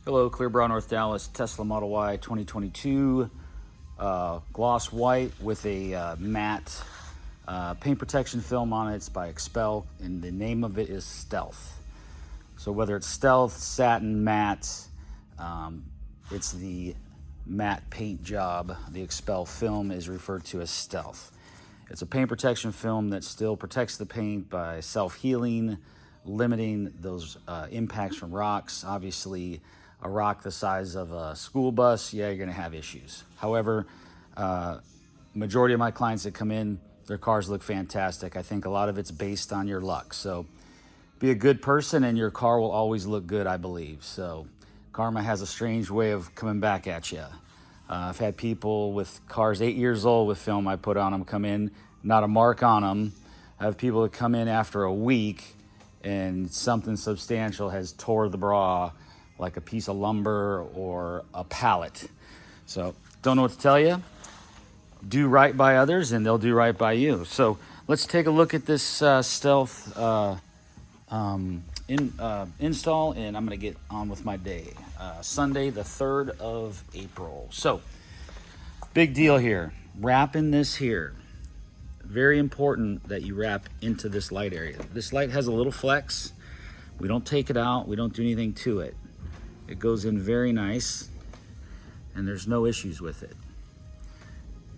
Hello, Clearbrow, North Dallas, Tesla Model Y 2022, gloss white with a matte paint protection film on it. It's by XPEL, and the name of it is Stealth. So whether it's Stealth, satin, matte, it's the matte paint job. The XPEL film is referred to as Stealth. It's a paint protection film that still protects the paint by self-healing, limiting those impacts from rocks. Obviously, a rock the size of a school bus, yeah, you're gonna have issues. However, majority of my clients that come in, their cars look fantastic. I think a lot of it's based on your luck. So be a good person and your car will always look good, I believe. So karma has a strange way of coming back at you. I've had people with cars 8 years old with film I put on them come in, not a mark on them. I have people that come in after a week and something substantial has tore the bra, like a piece of lumber or a pallet. So don't know what to tell you. Do right by others and they'll do right by you. So let's take a look at this Stealth install, and I'm gonna get on with my day. Sunday, the 3rd of April. So big deal here, wrapping this here. Very important that you wrap into this light area. This light has a little flex. We don't take it out, we don't do anything to it. It goes in very nice, and there's no issues with it.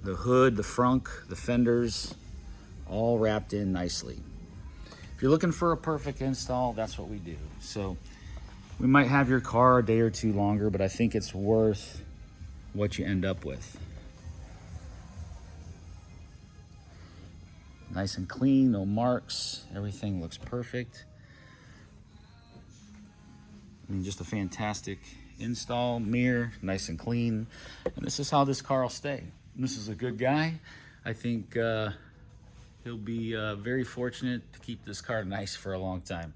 The hood, the frunk, the fenders, all wrapped in nicely. If you're looking for a perfect install, that's what we do. So we might have your car a day or two longer, but I think it's worth what you end up with. Nice and clean, no marks, everything looks perfect. I mean, just a fantastic install, mirror, nice and clean. And this is how this car will stay. This is a good guy. I think he'll be very fortunate to keep this car nice for a long time.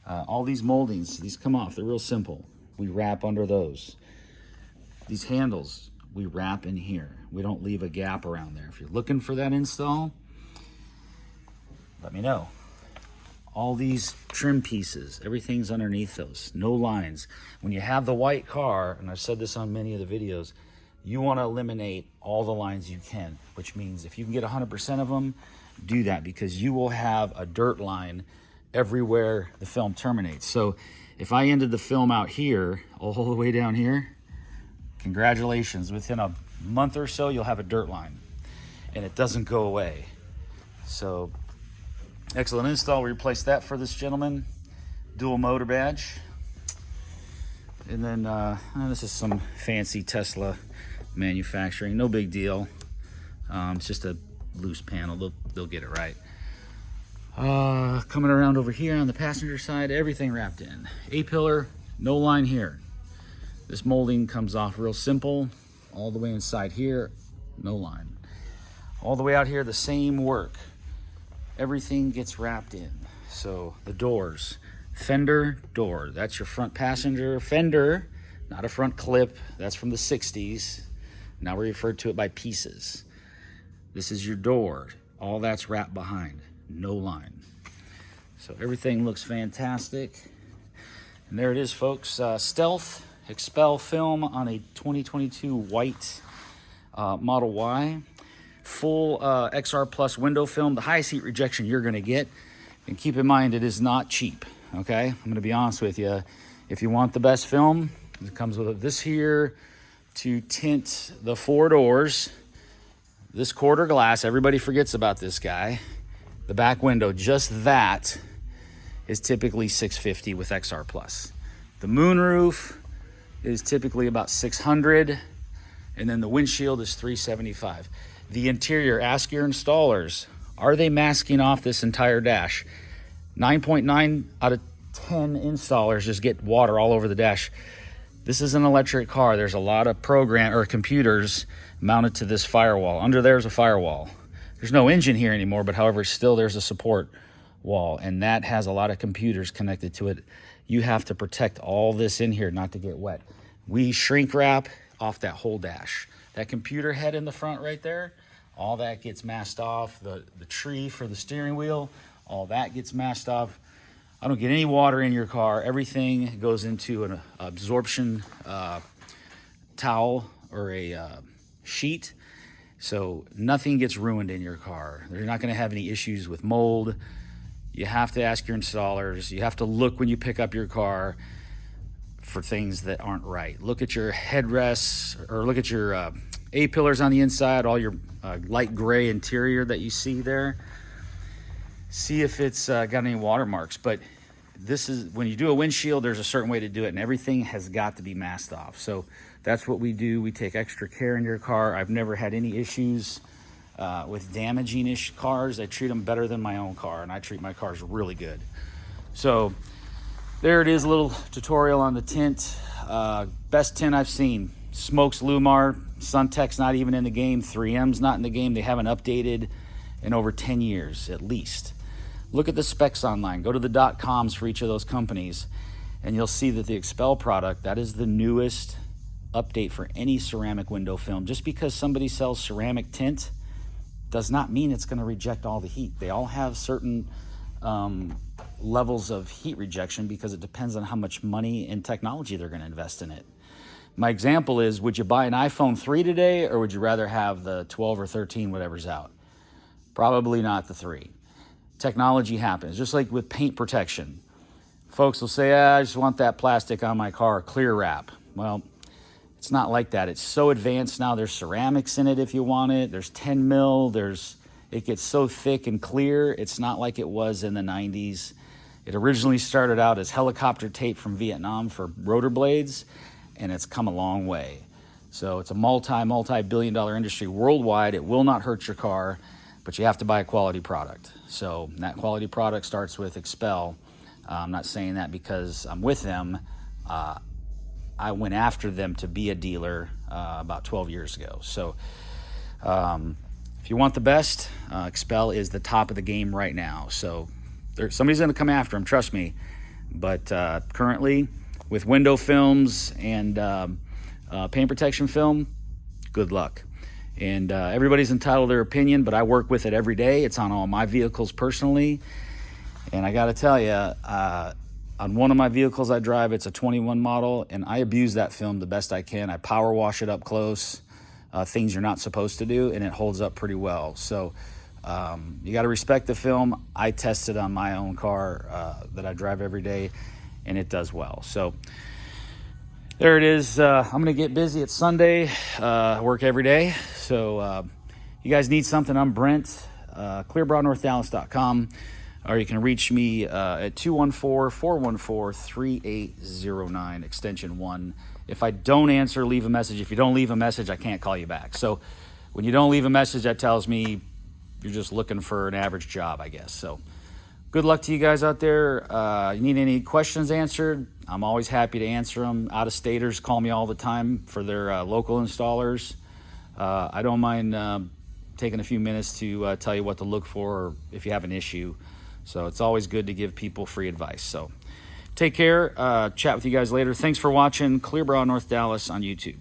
All these moldings, these come off, they're real simple. We wrap under those. These handles, we wrap in here. We don't leave a gap around there. If you're looking for that install, let me know. All these trim pieces, everything's underneath those, no lines. When you have the white car, and I've said this on many of the videos, you wanna eliminate all the lines you can, which means if you can get 100% of them, do that, because you will have a dirt line everywhere the film terminates. So if I ended the film out here, all the way down here, congratulations, within a month or so, you'll have a dirt line, and it doesn't go away. So excellent install. We replaced that for this gentleman. Dual motor badge. And then this is some fancy Tesla manufacturing. No big deal. It's just a loose panel. They'll get it right. Coming around over here on the passenger side, everything wrapped in. A-pillar, no line here. This molding comes off real simple. All the way inside here, no line. All the way out here, the same work. Everything gets wrapped in. So the doors, fender, door, that's your front passenger fender, not a front clip. That's from the 60s. Now we refer to it by pieces. This is your door. All that's wrapped behind, no line. So everything looks fantastic. And there it is, folks. Stealth XPEL film on a 2022 white Model Y. Full XR Plus window film, the highest heat rejection you're gonna get. And keep in mind, it is not cheap, okay? I'm gonna be honest with you. If you want the best film, it comes with this here to tint the 4 doors. This quarter glass, everybody forgets about this guy. The back window, just that is typically $650 with XR Plus. The moonroof is typically about $600, and then the windshield is $375. The interior, ask your installers, are they masking off this entire dash? 9.9 out of 10 installers just get water all over the dash. This is an electric car. There's a lot of computers mounted to this firewall. Under there's a firewall. There's no engine here anymore, but however, still there's a support wall, and that has a lot of computers connected to it. You have to protect all this in here not to get wet. We shrink wrap off that whole dash. That computer head in the front right there, all that gets masked off. The tree for the steering wheel, all that gets masked off. I don't get any water in your car. Everything goes into an absorption towel or a sheet, so nothing gets ruined in your car. They're not going to have any issues with mold. You have to ask your installers. You have to look when you pick up your car for things that aren't right. Look at your headrests, or look at your A-pillars on the inside, all your light gray interior that you see there. See if it's got any watermarks. But this is, when you do a windshield, there's a certain way to do it, and everything has got to be masked off. So that's what we do. We take extra care in your car. I've never had any issues with damaging cars. I treat them better than my own car, and I treat my cars really good. So there it is, a little tutorial on the tint. Best tint I've seen. Smokes Lumar. Suntech's not even in the game. 3M's not in the game. They haven't updated in over 10 years at least. Look at the specs online. Go to the .coms for each of those companies, and you'll see that the XPEL product, that is the newest update for any ceramic window film. Just because somebody sells ceramic tint does not mean it's going to reject all the heat. They all have certain levels of heat rejection because it depends on how much money and technology they're going to invest in it. My example is, would you buy an iPhone 3 today, or would you rather have the 12 or 13, whatever's out? Probably not the 3. Technology happens, just like with paint protection. Folks will say, I just want that plastic on my car, clear wrap. Well, it's not like that. It's so advanced now. There's ceramics in it if you want it. There's 10 mil. It gets so thick and clear. It's not like it was in the 90s. It originally started out as helicopter tape from Vietnam for rotor blades, and it's come a long way. So it's a multi-billion dollar industry worldwide. It will not hurt your car, but you have to buy a quality product. So that quality product starts with XPEL. I'm not saying that because I'm with them. I went after them to be a dealer about 12 years ago. So if you want the best, XPEL is the top of the game right now. So somebody's going to come after them, trust me. But currently, with window films and paint protection film, good luck. And everybody's entitled to their opinion, but I work with it every day. It's on all my vehicles personally. And I got to tell you, on one of my vehicles I drive, it's a 21 model, and I abuse that film the best I can. I power wash it up close, things you're not supposed to do, and it holds up pretty well. So you got to respect the film. I test it on my own car that I drive every day, and it does well. So there it is. I'm going to get busy. It's Sunday. I work every day. So you guys need something, I'm Brent. ClearBrawNorthDallas.com. Or you can reach me at 214-414-3809, extension 1. If I don't answer, leave a message. If you don't leave a message, I can't call you back. So when you don't leave a message, that tells me you're just looking for an average job, I guess. So good luck to you guys out there. You need any questions answered? I'm always happy to answer them. Out-of-staters call me all the time for their local installers. I don't mind taking a few minutes to tell you what to look for or if you have an issue. So it's always good to give people free advice. So take care. Chat with you guys later. Thanks for watching Clear Brow North Dallas on YouTube.